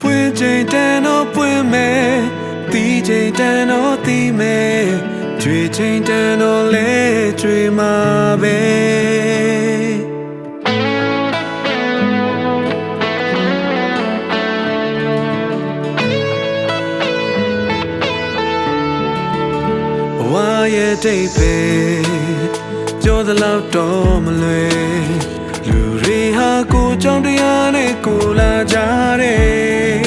ပွင့်ချိန်တန်တော့ပွင့်မယ်တီးချိန်တန်တော့တီးမယ်ကြွေချိန်တန်တော့လဲကြွေမှာပဲဘဝရဲ့တိတ်ပဲပြောသလောက်တော့မလွယ်လူတွေဟာကိုယ်ကြောင့်တရားနဲ့ကိုလာကြတယ်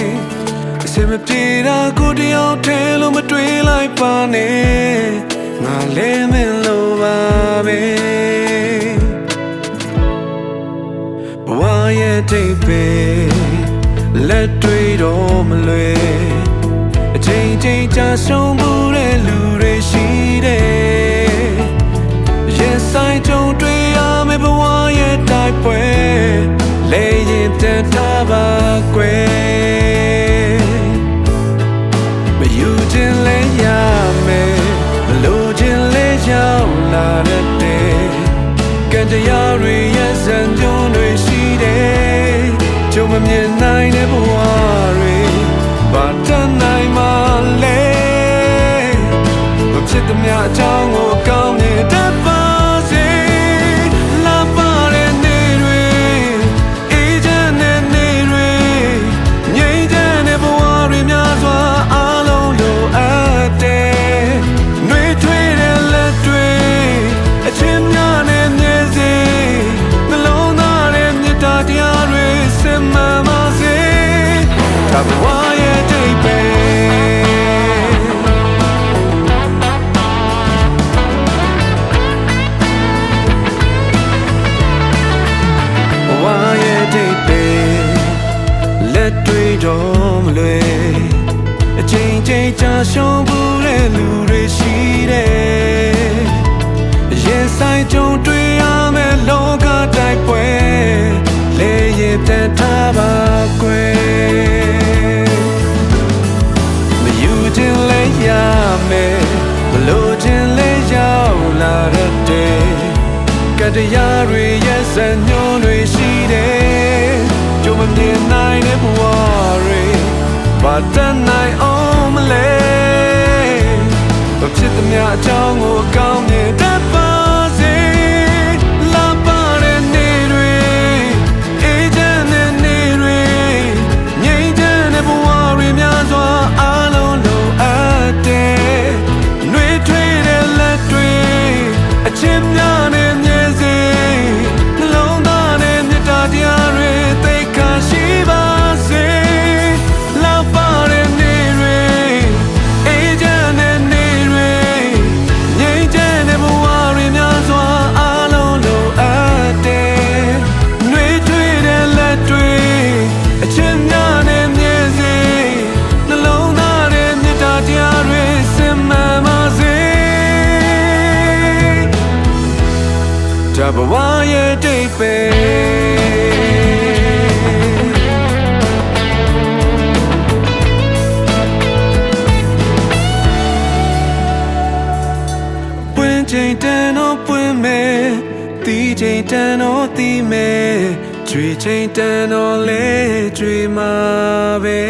အစင်မပြေတာကိုတယောက်ထဲလို့မတွေးလိုက်ပါနဲ့ငါလည်းမလို့ပါပဲဘဝရဲ့တိတ်ပဲလက်တွေတော့မလွယ်အချိန်ချင်းကြာဆုံးမှုတဲ့လူတွေရှိတယ်ရင်ဆိုင်ကြုံတွေ့ရမယ့်ဘဝရဲ့တိုက်ပွဲလဲရင်တန်ထားပါကွယ်မယူခြင်းလဲရမယ်မလိုခြင်းလဲရောက်လာတဲ့ကံတရားတွေရဲ့စံကြုံတွေရှိတယ်ကြုံမမြင်နိုင်တဲ့ဘဝတွေဘာတန်နိုင်မှလဲမဖြစ်သမျှအကြောင်းကိုကောင်းမြင်တတ်ပါစေလာပါတဲ့နေ့တွေအေးချမ်းတဲ့နေ့တွေငြိမ်းချမ်းတဲ့ဘဝတွေများစွာအားလုံးလိုအပ်တယ်နှွေးထွေးတဲ့လက်တွေအချင်းများနဲ့မြဲစေနှလုံးသားတဲ့မေတ္တာတရားတွေစင်မှန်ပါစေဒါဘဝရဲ့တိတ်ပဲလက်တွေတော့မလွယ်အချိန်ချင်းကြာရှုံးဘူးတဲ့လူတွေရှိတယ်ရင်ဆိုင်ကြုံတွေ့ရမယ့်လောကတိုက်ပွဲလဲရင်တန်ထားပါကွယ်မယူခြင်းလဲရမယ်မလိုခြင်းလဲရောက်လာတဲ့ကတရားတွေရဲ့စံညွှန်းတွေရှိတယ်ကြုံမမြင်နိုင်တဲ့ဘဝတွေဘာတန်နိုင်အောင်မလဲဘာဖြစ်သမျှအကြောင်းကိုကောင်းမြင်တတ်ပါစေလာပါတဲ့နေ့တွေအေးချမ်းတဲ့နေ့တွေငြိမ်းချမ်းတဲ့ဘဝတွေများစွာအားလုံးလိုအပ်တယ်နှွေးထွေးတဲ့လက်တွေအချင်းများနဲ့မြဲစေနှလုံးသားနဲ့မေတ္တာတရားတွေသိခါရှိပါစေလာပါတဲ့နေ့တွေအေးချမ်းတဲ့နေ့တွေငြိမ်းချမ်းတဲ့ဘဝတွေများစွာအားလုံးလိုအပ်တယ်နှွေးထွေးတဲ့လက်တွေအချင်းများနဲ့မြဲစေနှလုံးသားနဲ့မေတ္တာတရားတွေစင်မှန်ပါစေဒါဘဝရဲ့တိတ်ပဲပွင့်ချိန်တန်တော့ပွင့်မယ်တီးချိန်တန်တော့တီးမယ်ကြွေချိန်တန်တော့လဲကြွေမှာပဲ